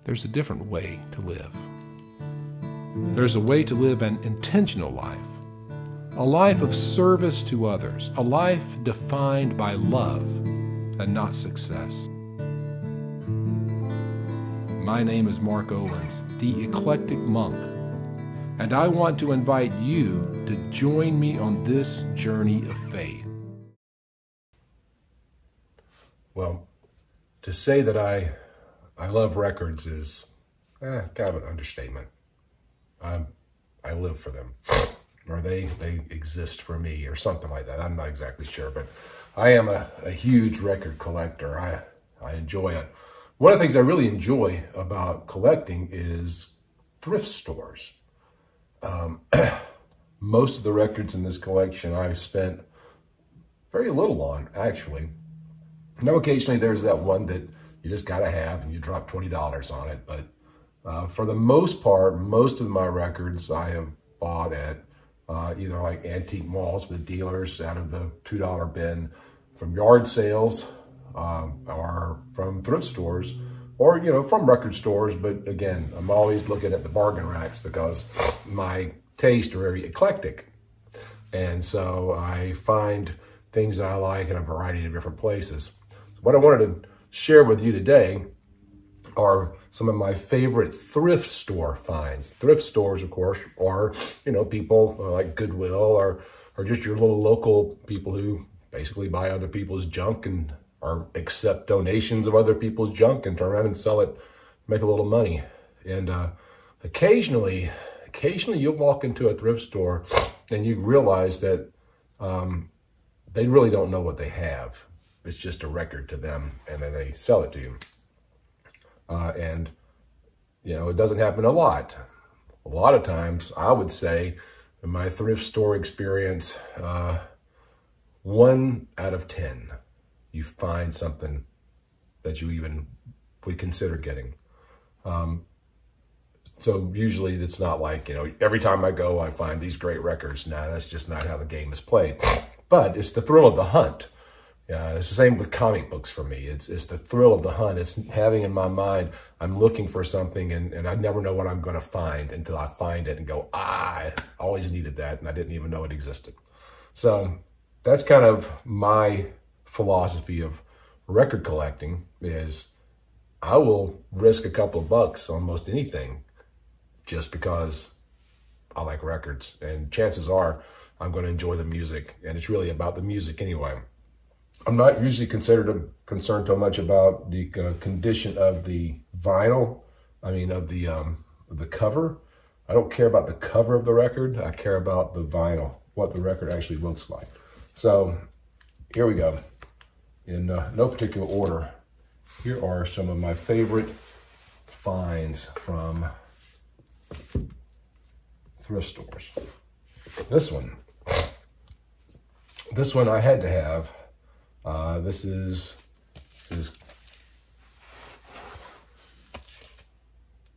there's a different way to live. There's a way to live an intentional life, a life of service to others, a life defined by love and not success. My name is Mark Owens, the Eclectic Monk, and I want to invite you to join me on this journey of faith. Well, to say that I love records is kind of an understatement. I live for them, or they exist for me, or something like that. I'm not exactly sure, but I am a huge record collector. I enjoy it. One of the things I really enjoy about collecting is thrift stores. Most of the records in this collection I've spent very little on, actually. Now, occasionally there's that one that you just got to have and you drop $20 on it, but for the most part, most of my records I have bought at either like antique malls with dealers out of the $2 bin, from yard sales, or from thrift stores, or, you know, from record stores. But again, I'm always looking at the bargain racks because my tastes are very eclectic. And so I find things that I like in a variety of different places. So what I wanted to share with you today are some of my favorite thrift store finds. Thrift stores, of course, are, you know, people like Goodwill or just your little local people who basically buy other people's junk and or accept donations of other people's junk and turn around and sell it, make a little money. And occasionally you'll walk into a thrift store and you realize that they really don't know what they have. It's just a record to them, and then they sell it to you. And, you know, it doesn't happen a lot. A lot of times, I would say, in my thrift store experience, 1 out of 10, you find something that you even would consider getting. So usually it's not like, you know, every time I go, I find these great records. Nah, that's just not how the game is played. But it's the thrill of the hunt. It's the same with comic books for me. It's the thrill of the hunt. It's having in my mind, I'm looking for something and I never know what I'm going to find until I find it and go, I always needed that and I didn't even know it existed. So that's kind of my philosophy of record collecting, is I will risk a couple of bucks on most anything just because I like records. And chances are I'm going to enjoy the music, and it's really about the music anyway. I'm not usually concerned so much about the condition of the vinyl. I mean, of the cover. I don't care about the cover of the record. I care about the vinyl, what the record actually looks like. So here we go. In no particular order, here are some of my favorite finds from thrift stores. This one I had to have. This is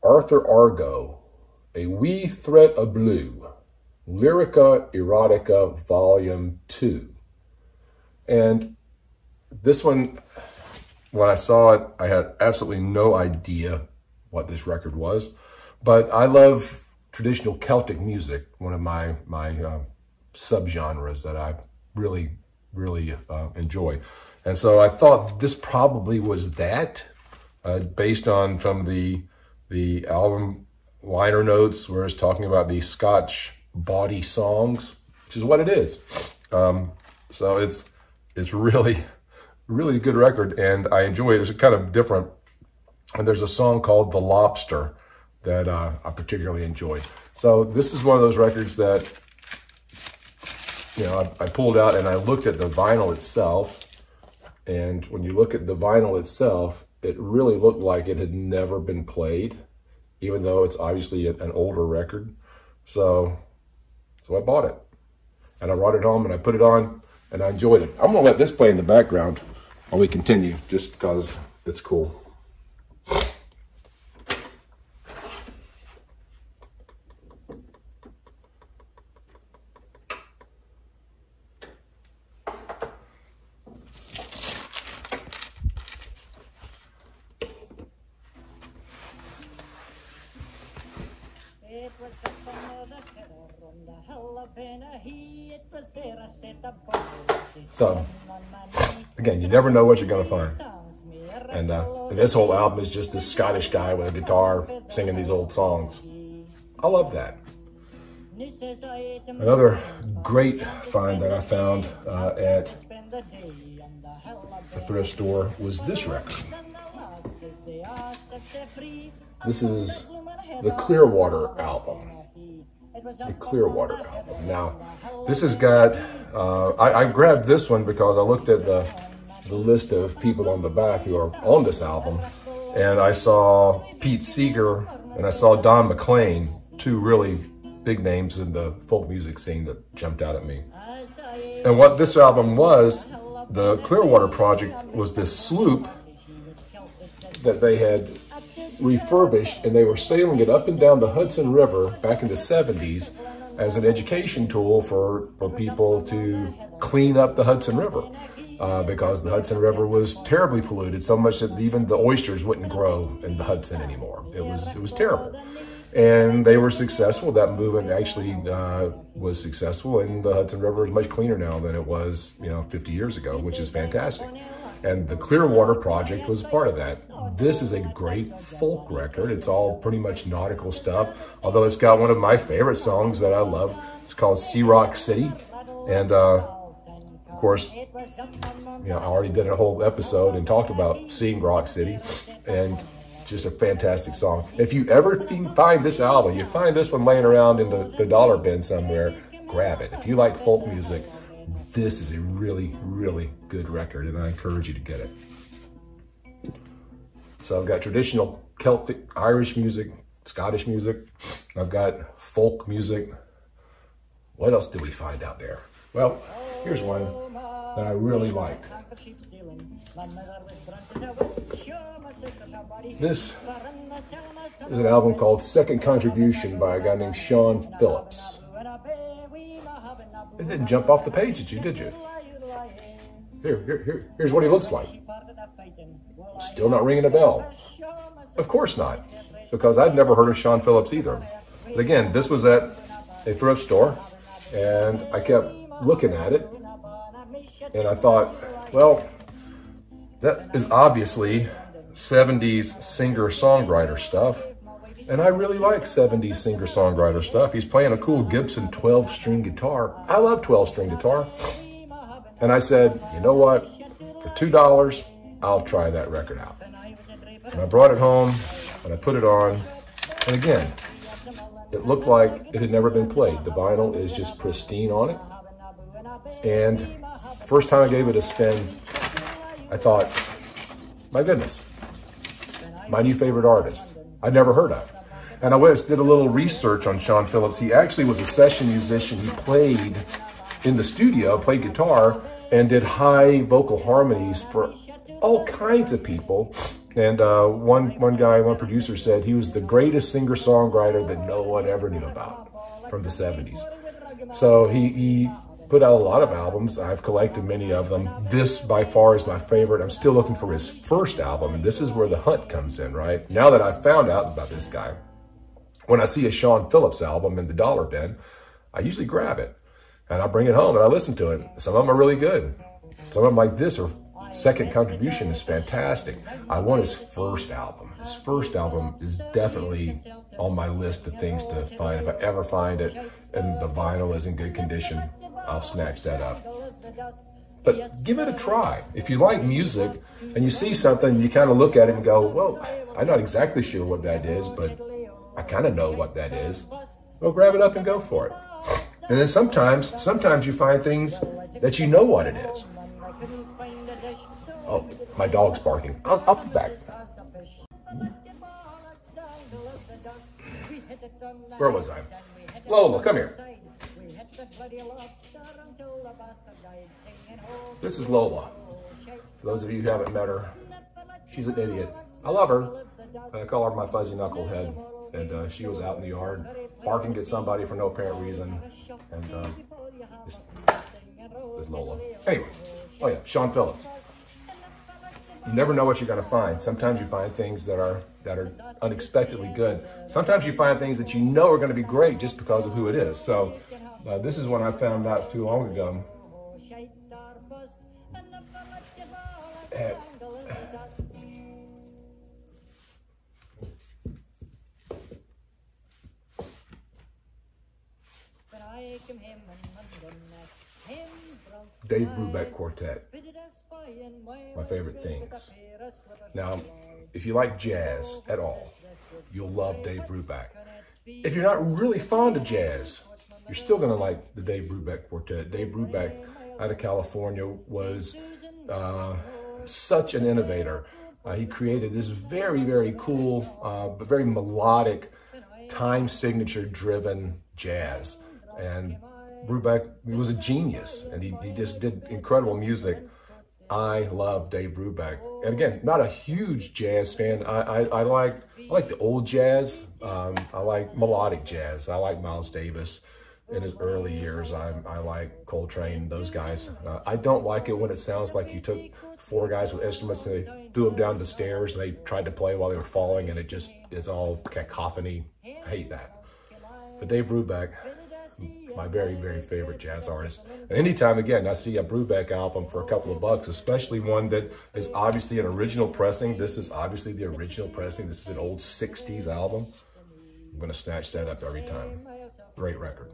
Arthur Argo, A Wee Thread of Blue, Lyrica Erotica Volume 2. And this one, when I saw it, I had absolutely no idea what this record was. But I love traditional Celtic music, one of my subgenres that I really enjoy. And so I thought this probably was that, based on from the album liner notes where it's talking about the Scotch bawdy songs, which is what it is. So it's really a good record, and I enjoy it. It's kind of different. And there's a song called The Lobster that I particularly enjoy. So this is one of those records that, you know, I pulled out and I looked at the vinyl itself. And when you look at the vinyl itself, it really looked like it had never been played, even though it's obviously an older record. So I bought it. And I brought it home and I put it on and I enjoyed it. I'm going to let this play in the background while we continue, just because it's cool. So, again, you never know what you're going to find. And this whole album is just this Scottish guy with a guitar singing these old songs. I love that. Another great find that I found at the thrift store was this record. This is the Clearwater album. The Clearwater album. Now, this has got, I grabbed this one because I looked at the list of people on the back who are on this album, and I saw Pete Seeger and I saw Don McLean, two really big names in the folk music scene that jumped out at me. And what this album was, the Clearwater Project, was this sloop that they had refurbished, and they were sailing it up and down the Hudson River back in the 70s as an education tool for people to clean up the Hudson River. Because the Hudson River was terribly polluted, so much that even the oysters wouldn't grow in the Hudson anymore. It was terrible. And they were successful. That movement actually was successful, and the Hudson River is much cleaner now than it was, 50 years ago, which is fantastic. And the Clearwater Project was a part of that. This is a great folk record. It's all pretty much nautical stuff, although it's got one of my favorite songs that I love. It's called Sea Rock City. And of course, I already did a whole episode and talked about Seeing Rock City, and just a fantastic song. If you ever find this album, you find this one laying around in the dollar bin somewhere, grab it. If you like folk music, this is a really, really good record, and I encourage you to get it. So I've got traditional Celtic, Irish music, Scottish music. I've got folk music. What else do we find out there? Well, here's one that I really liked. This is an album called Second Contribution by a guy named Sean Phillips. It didn't jump off the page at you, did you? Here's what he looks like. Still not ringing a bell. Of course not, because I'd never heard of Sean Phillips either. But again, this was at a thrift store, and I kept looking at it, and I thought, well, that is obviously 70s singer-songwriter stuff, and I really like 70s singer-songwriter stuff. He's playing a cool Gibson 12-string guitar. I love 12-string guitar. And I said, you know what? For $2, I'll try that record out. And I brought it home, and I put it on, and again, it looked like it had never been played. The vinyl is just pristine on it. And first time I gave it a spin, I thought, my goodness, my new favorite artist I'd never heard of. And I did a little research on Sean Phillips. He actually was a session musician. He played in the studio, played guitar, and did high vocal harmonies for all kinds of people. And one producer said he was the greatest singer-songwriter that no one ever knew about from the 70s. So he put out a lot of albums. I've collected many of them. This by far is my favorite. I'm still looking for his first album, and this is where the hunt comes in, right? Now that I've found out about this guy, when I see a Sean Phillips album in the dollar bin, I usually grab it and I bring it home and I listen to it. Some of them are really good. Some of them like this or Second Contribution is fantastic. I want his first album. His first album is definitely on my list of things to find. If I ever find it and the vinyl is in good condition, I'll snatch that up. But give it a try. If you like music and you see something, you kind of look at it and go, well, I'm not exactly sure what that is, but I kind of know what that is. Well, grab it up and go for it. And then sometimes you find things that you know what it is. Oh, my dog's barking. I'll be back. Where was I? Lola, come here. This is Lola. For those of you who haven't met her, she's an idiot. I love her. I call her my fuzzy knucklehead. And she was out in the yard barking at somebody for no apparent reason. And this is Lola. Anyway, oh yeah, Sean Phillips. You never know what you're going to find. Sometimes you find things that are unexpectedly good. Sometimes you find things that you know are going to be great just because of who it is. So This is one I found not too long ago. Dave Brubeck Quartet. My favorite things. Now, if you like jazz at all, you'll love Dave Brubeck. If you're not really fond of jazz, you're still going to like the Dave Brubeck Quartet. Dave Brubeck out of California was such an innovator. He created this very, very cool, but very melodic, time signature driven jazz. And Brubeck was a genius, and he just did incredible music. I love Dave Brubeck. And again, not a huge jazz fan. I like the old jazz. I like melodic jazz. I like Miles Davis in his early years. I like Coltrane, those guys. I don't like it when it sounds like you took 4 guys with instruments and they threw them down the stairs and they tried to play while they were falling, and it's all cacophony. I hate that. But Dave Brubeck, my very, very favorite jazz artist. And anytime, again, I see a Brubeck album for a couple of bucks, especially one that is obviously an original pressing. This is obviously the original pressing. This is an old 60s album. I'm going to snatch that up every time. Great record.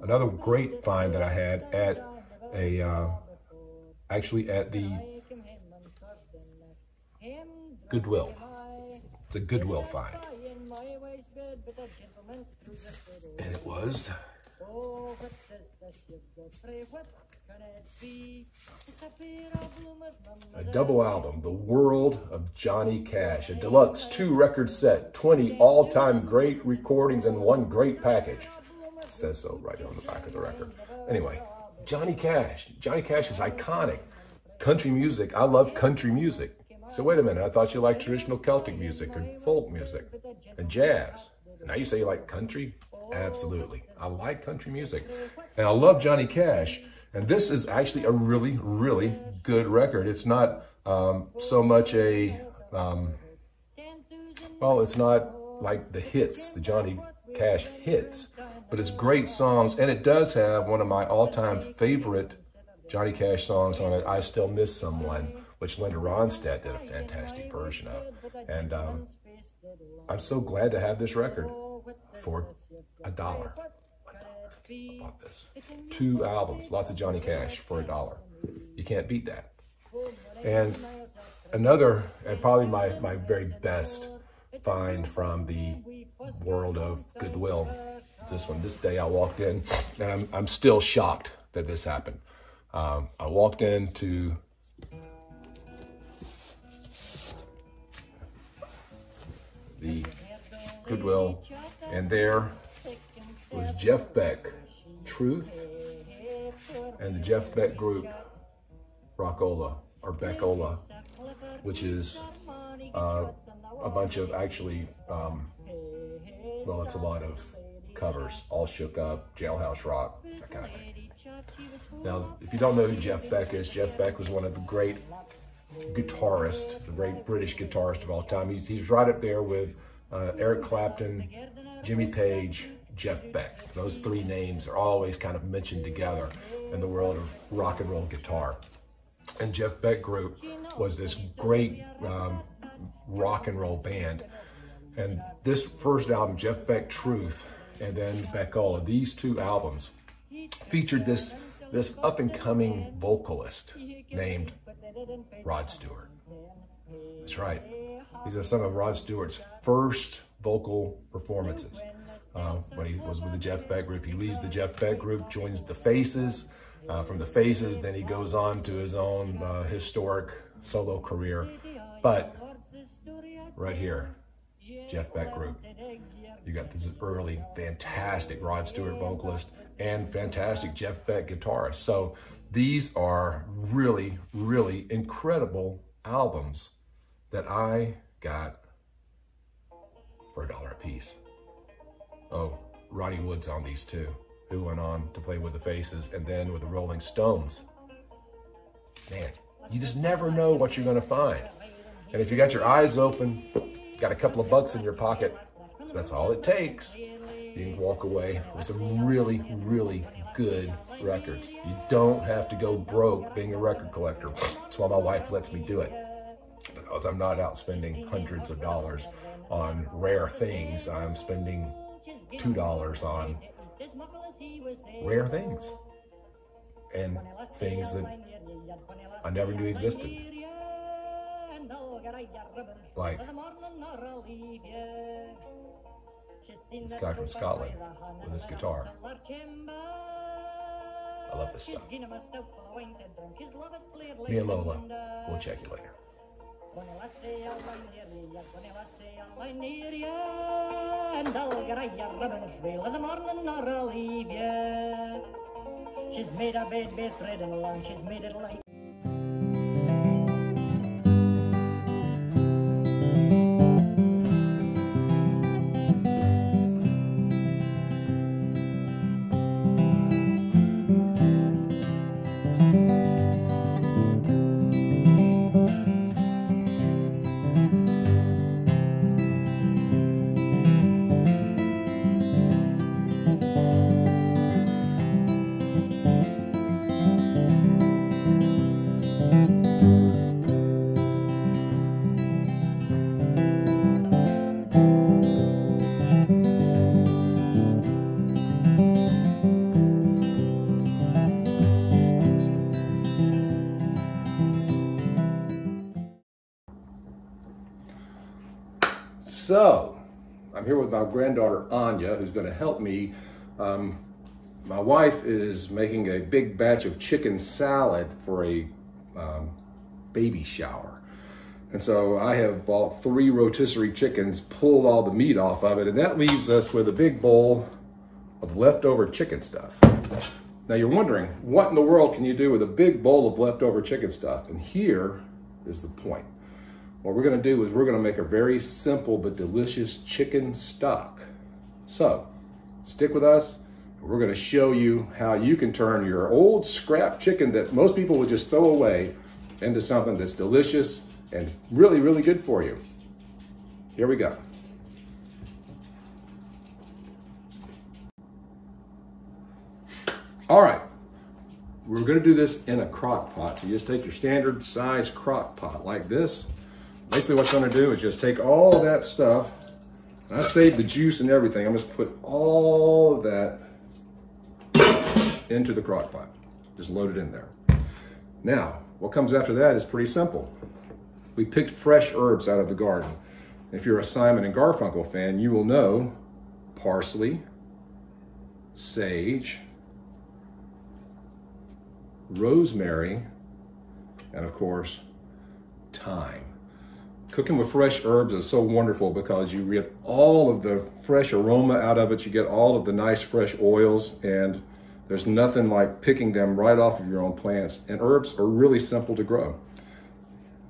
Another great find that I had at actually at the Goodwill. It's a Goodwill find. And it was a double album, The World of Johnny Cash, a deluxe 2-record set, 20 all-time great recordings in one great package. It says so right on the back of the record. Anyway, Johnny Cash. Johnny Cash is iconic. Country music. I love country music. So wait a minute, I thought you liked traditional Celtic music or folk music and jazz. Now you say you like country? Absolutely. I like country music. And I love Johnny Cash. And this is actually a really, really good record. It's not so much a, well, it's not like the hits, the Johnny Cash hits, but it's great songs. And it does have one of my all-time favorite Johnny Cash songs on it, I Still Miss Someone, which Linda Ronstadt did a fantastic version of. And I'm so glad to have this record for $1. I bought this. 2 albums, lots of Johnny Cash for $1. You can't beat that. And another, and probably my very best find from the world of Goodwill, this one. This day I walked in, and I'm still shocked that this happened. I walked into the Goodwill, and there was Jeff Beck, Truth, and the Jeff Beck group, Rockola, or Beckola, which is a bunch of actually, well, it's a lot of covers, All Shook Up, Jailhouse Rock, that kind of thing. Now, if you don't know who Jeff Beck is, Jeff Beck was one of the great guitarists, the great British guitarist of all time. He's right up there with Eric Clapton, Jimmy Page, Jeff Beck. Those 3 names are always kind of mentioned together in the world of rock and roll guitar. And Jeff Beck Group was this great rock and roll band. And this first album, Jeff Beck Truth, and then Beckola, these 2 albums featured this up-and-coming vocalist named Rod Stewart. That's right. These are some of Rod Stewart's first vocal performances. When he was with the Jeff Beck Group, he leaves the Jeff Beck Group, joins the Faces. From the Faces, then he goes on to his own historic solo career. But right here, Jeff Beck Group. You got this early, fantastic Rod Stewart vocalist and fantastic Jeff Beck guitarist. So these are really, really incredible albums that I got for $1 a piece. Oh, Ronnie Wood's on these too, who went on to play with the Faces and then with the Rolling Stones. Man, you just never know what you're gonna find. And if you got your eyes open, got a couple of bucks in your pocket, that's all it takes. you can walk away with some really, really good records. You don't have to go broke being a record collector. That's why my wife lets me do it, because I'm not out spending hundreds of dollars on rare things. I'm spending $2 on rare things and things that I never knew existed. Like this guy from Scotland with his guitar. I love this stuff. Me and Lola, we'll check you later. She's made a bed thread and long, she's made it light. So, I'm here with my granddaughter Anya, who's going to help me. My wife is making a big batch of chicken salad for a baby shower. And so I have bought 3 rotisserie chickens, pulled all the meat off of it, and that leaves us with a big bowl of leftover chicken stuff. Now you're wondering, what in the world can you do with a big bowl of leftover chicken stuff? And here is the point. What we're gonna do is we're gonna make a very simple but delicious chicken stock. So, stick with us. We're gonna show you how you can turn your old scrap chicken that most people would just throw away into something that's delicious and really, really good for you. Here we go. All right, we're gonna do this in a crock pot. So you just take your standard size crock pot like this. Basically what I'm gonna do is just take all of that stuff. I saved the juice and everything. I'm just put all of that into the crock pot. Just load it in there. Now, what comes after that is pretty simple. We picked fresh herbs out of the garden. If you're a Simon and Garfunkel fan, you will know parsley, sage, rosemary, and of course, thyme. Cooking with fresh herbs is so wonderful because you get all of the fresh aroma out of it. You get all of the nice fresh oils, and there's nothing like picking them right off of your own plants. And herbs are really simple to grow.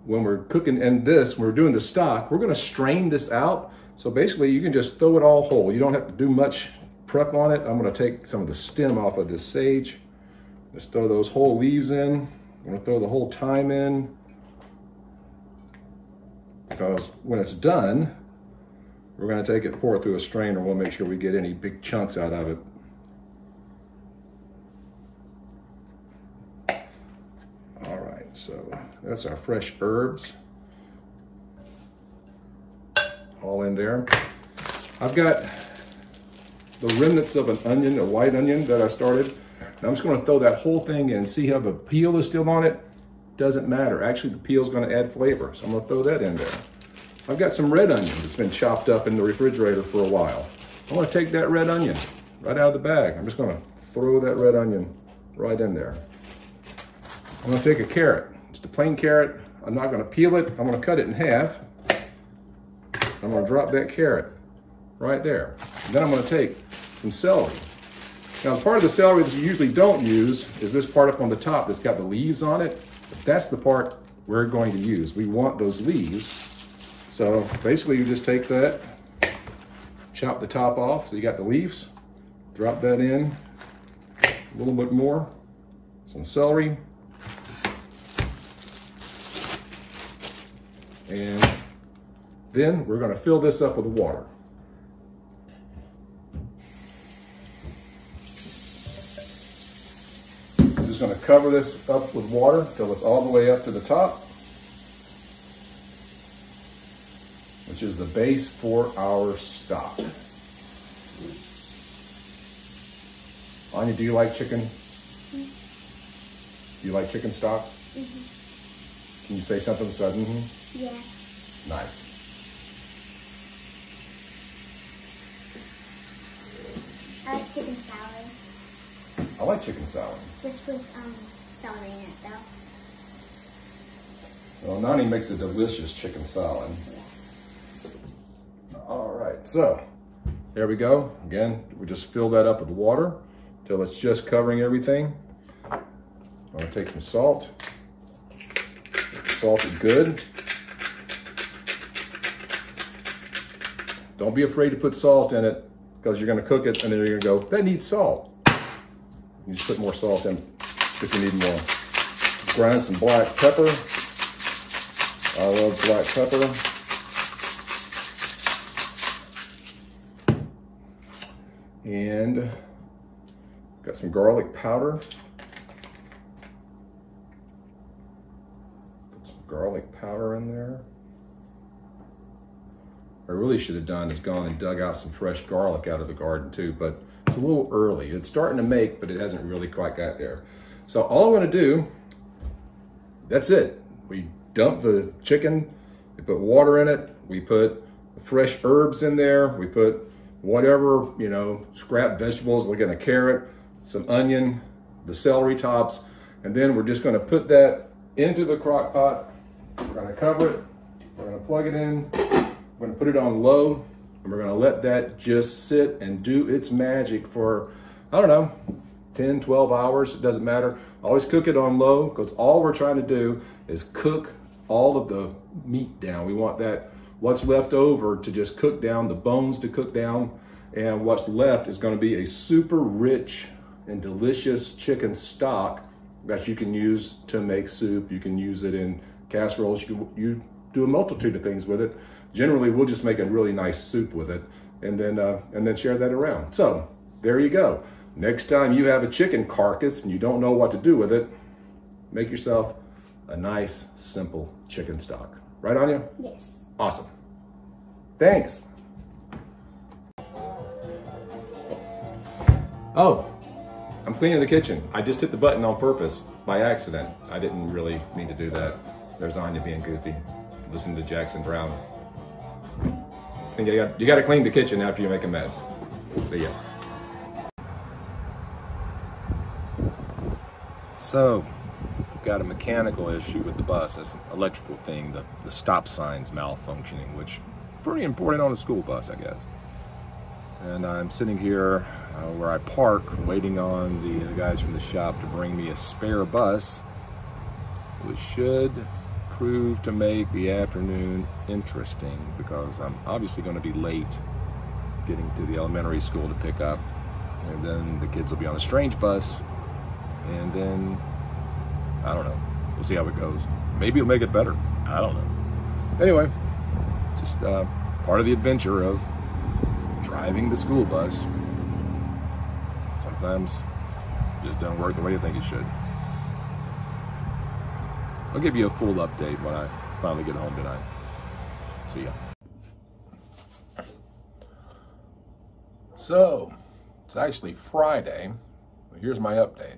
When we're cooking in this, when we're doing the stock, we're gonna strain this out. So basically you can just throw it all whole. You don't have to do much prep on it. I'm gonna take some of the stem off of this sage. Just throw those whole leaves in. I'm gonna throw the whole thyme in. Because when it's done, we're gonna take it, pour it through a strainer. We'll make sure we get any big chunks out of it. All right, so that's our fresh herbs. All in there. I've got the remnants of an onion, a white onion that I started. Now I'm just gonna throw that whole thing in. See how the peel is still on it? Doesn't matter. Actually, the peel's gonna add flavor, so I'm gonna throw that in there. I've got some red onion that's been chopped up in the refrigerator for a while. I wanna take that red onion right out of the bag. I'm just gonna throw that red onion right in there. I'm gonna take a carrot, just a plain carrot. I'm not gonna peel it, I'm gonna cut it in half. I'm gonna drop that carrot right there. And then I'm gonna take some celery. Now, the part of the celery that you usually don't use is this part up on the top that's got the leaves on it. But that's the part we're going to use. We want those leaves. So basically you just take that, chop the top off. So you got the leaves, drop that in, a little bit more, some celery. And then we're gonna fill this up with water. cover this up with water till it's all the way up to the top, which is the base for our stock. Anya, do you like chicken? Do you like chicken stock? Can you say something that said Yeah. Nice. I like chicken salad. I like chicken salad. Just with celery in it, though. Well, Nani makes a delicious chicken salad. Yeah. All right, so there we go. Again, we just fill that up with water till it's just covering everything. I'm gonna take some salt. Salt it good. Don't be afraid to put salt in it because you're gonna cook it and then you're gonna go, that needs salt. You just put more salt in if you need more. Grind some black pepper. I love black pepper. And got some garlic powder. Put some garlic powder in there. What I really should have done is gone and dug out some fresh garlic out of the garden too, but it's a little early. It's starting to make, but it hasn't really quite got there. So all I'm gonna do, that's it. We dump the chicken, we put water in it, we put fresh herbs in there, we put whatever, you know, scrap vegetables, like a carrot, some onion, the celery tops, and then we're just gonna put that into the crock pot. We're gonna cover it, we're gonna plug it in, we're gonna put it on low, and we're gonna let that just sit and do its magic for, I don't know, 10, 12 hours, it doesn't matter. Always cook it on low, because all we're trying to do is cook all of the meat down. We want that, what's left over to just cook down, the bones to cook down, and what's left is gonna be a super rich and delicious chicken stock that you can use to make soup. You can use it in casseroles, you do a multitude of things with it. Generally, we'll just make a really nice soup with it and then share that around. So there you go. Next time you have a chicken carcass and you don't know what to do with it, make yourself a nice, simple chicken stock. Right, Anya? Yes. Awesome. Thanks. Oh, I'm cleaning the kitchen. I just hit the button on purpose by accident. I didn't really mean to do that. There's Anya being goofy. Listen to Jackson Brown. I think you got to clean the kitchen after you make a mess. See ya. So, we've got a mechanical issue with the bus. That's an electrical thing, the stop signs malfunctioning, which is pretty important on a school bus, I guess. And I'm sitting here where I park, waiting on the guys from the shop to bring me a spare bus, which should prove to make the afternoon interesting, because I'm obviously going to be late getting to the elementary school to pick up, and then the kids will be on a strange bus, and then I don't know, we'll see how it goes. Maybe it'll make it better, I don't know. Anyway, just part of the adventure of driving the school bus. Sometimes it just doesn't work the way you think it should. I'll give you a full update when I finally get home tonight. See ya. So, it's actually Friday. Here's my update.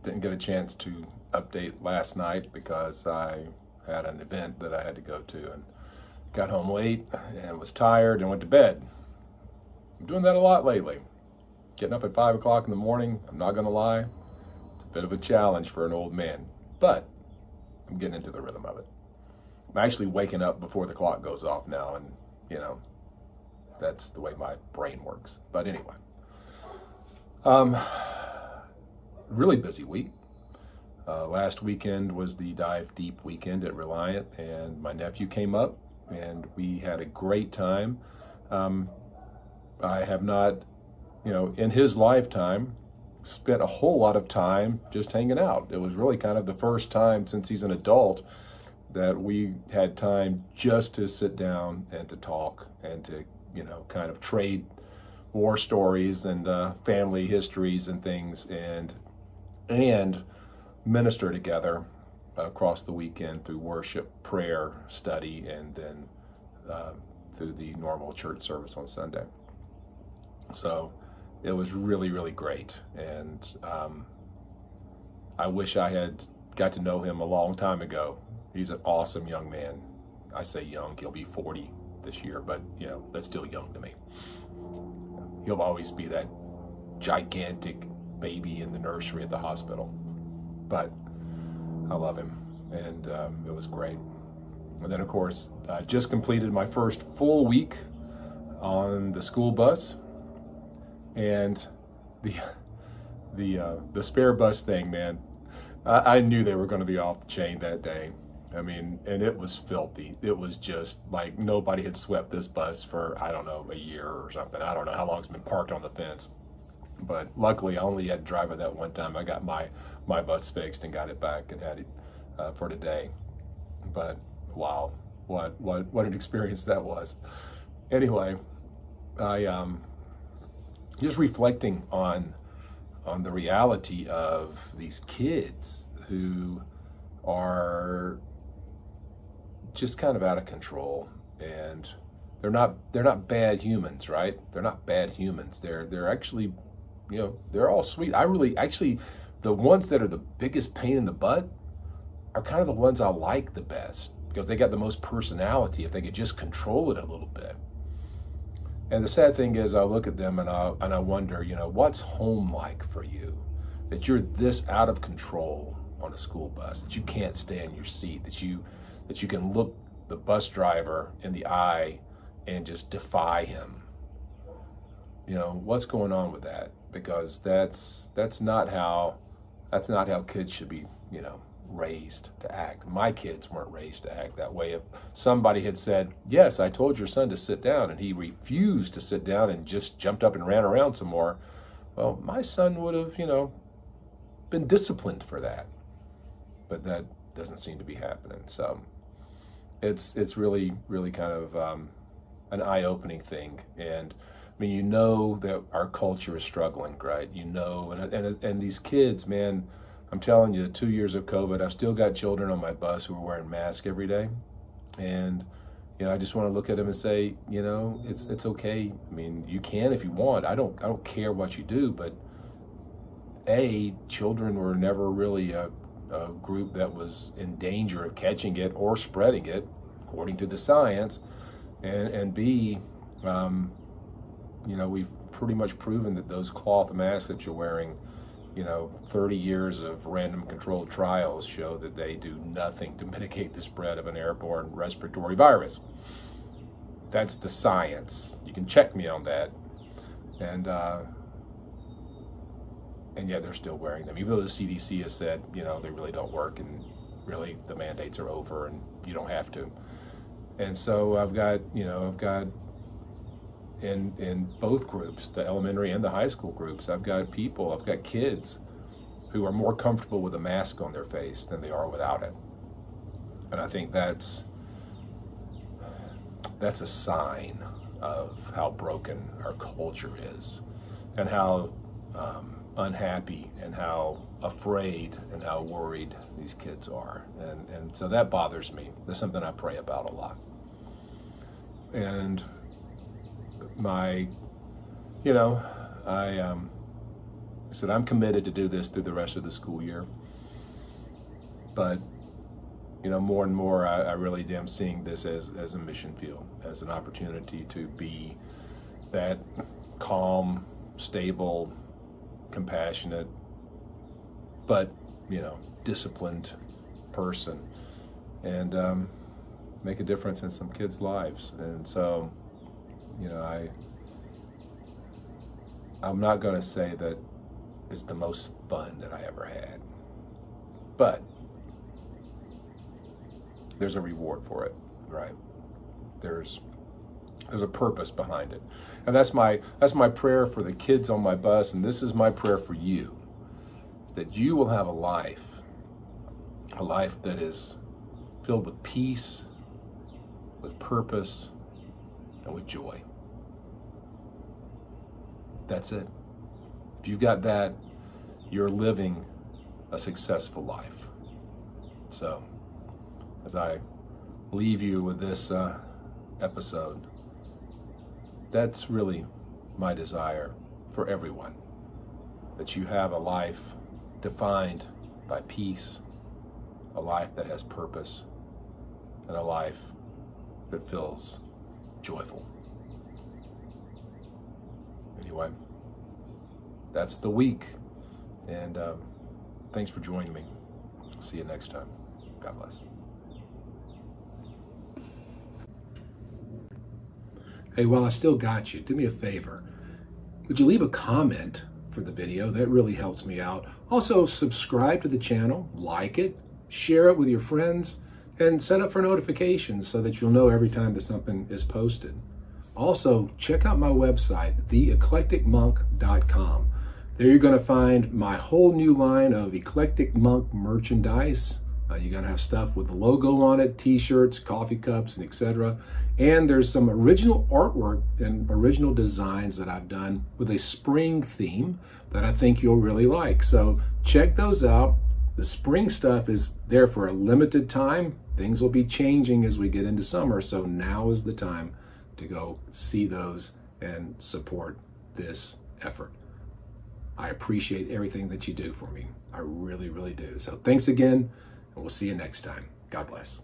Didn't get a chance to update last night because I had an event that I had to go to and got home late and was tired and went to bed. I'm doing that a lot lately. Getting up at 5 o'clock in the morning, I'm not gonna lie, it's a bit of a challenge for an old man, but I'm getting into the rhythm of it. I'm actually waking up before the clock goes off now, and you know, that's the way my brain works. But anyway, really busy week. Last weekend was the Dive Deep weekend at Reliant, and my nephew came up and we had a great time. I have not, you know, in his lifetime, spent a whole lot of time just hanging out. It was really kind of the first time since he's an adult that we had time just to sit down and to talk and to, you know, kind of trade war stories and family histories and things. And and minister together across the weekend through worship, prayer, study, and then through the normal church service on Sunday. So it was really, really great. And I wish I had got to know him a long time ago. He's an awesome young man. I say young, he'll be 40 this year, but you know, that's still young to me. He'll always be that gigantic baby in the nursery at the hospital. But I love him, and it was great. And then, of course, I just completed my first full week on the school bus, and the spare bus thing, man, I knew they were going to be off the chain that day. I mean, and it was filthy. It was just like nobody had swept this bus for, I don't know, a year or something. I don't know how long it's been parked on the fence. But luckily, I only had to drive it that one time. I got my bus fixed and got it back and had it for today. But wow, what an experience that was. Anyway, I just reflecting on the reality of these kids who are just kind of out of control, and they're not bad humans, right? They're not bad humans. They're actually, you know, they're all sweet. I really, actually, the ones that are the biggest pain in the butt are kind of the ones I like the best, because they got the most personality if they could just control it a little bit. And the sad thing is, I look at them and I wonder, you know, what's home like for you? That you're this out of control on a school bus, that you can't stay in your seat, that you can look the bus driver in the eye and just defy him. You know, what's going on with that? Because that's not how kids should be, you know, raised to act. My kids weren't raised to act that way. If somebody had said, yes, I told your son to sit down, and he refused to sit down and just jumped up and ran around some more, well, my son would have, you know, been disciplined for that. But that doesn't seem to be happening. So it's really, really kind of an eye-opening thing. And I mean, you know that our culture is struggling, right? You know, and these kids, man, I'm telling you, 2 years of COVID, I've still got children on my bus who are wearing masks every day. And, you know, I just want to look at them and say, you know, it's okay. I mean, you can if you want. I don't care what you do, but children were never really a group that was in danger of catching it or spreading it, according to the science. And B, you know, we've pretty much proven that those cloth masks that you're wearing, you know, 30 years of random controlled trials show that they do nothing to mitigate the spread of an airborne respiratory virus. That's the science. You can check me on that. And yet they're still wearing them, even though the CDC has said, you know, they really don't work, and really the mandates are over and you don't have to. And so I've got in both groups, the elementary and the high school groups, I've got kids who are more comfortable with a mask on their face than they are without it. And I think that's a sign of how broken our culture is, and how unhappy and how afraid and how worried these kids are. And so that bothers me. That's something I pray about a lot. And I said, I'm committed to do this through the rest of the school year. But, you know, more and more, I really am seeing this as a mission field, as an opportunity to be that calm, stable, compassionate, but, you know, disciplined person, and make a difference in some kids' lives. And so, you know, I'm not going to say that it's the most fun that I ever had, but there's a reward for it, right? There's a purpose behind it. And that's my prayer for the kids on my bus, and this is my prayer for you, that you will have a life that is filled with peace, with purpose, and with joy. That's it. If you've got that, you're living a successful life. So, as I leave you with this episode, that's really my desire for everyone, that you have a life defined by peace, a life that has purpose, and a life that feels joyful. Anyway, that's the week, and thanks for joining me. See you next time. God bless. Hey, while I still got you, do me a favor. Would you leave a comment for the video? That really helps me out. Also, subscribe to the channel, like it, share it with your friends, and set up for notifications so that you'll know every time that something is posted. Also, check out my website, theeclecticmonk.com. There you're going to find my whole new line of Eclectic Monk merchandise. You're going to have stuff with the logo on it, t-shirts, coffee cups, and etc. And there's some original artwork and original designs that I've done with a spring theme that I think you'll really like. So check those out. The spring stuff is there for a limited time. Things will be changing as we get into summer, so now is the time to go see those and support this effort. I appreciate everything that you do for me. I really, really do. So thanks again, and we'll see you next time. God bless.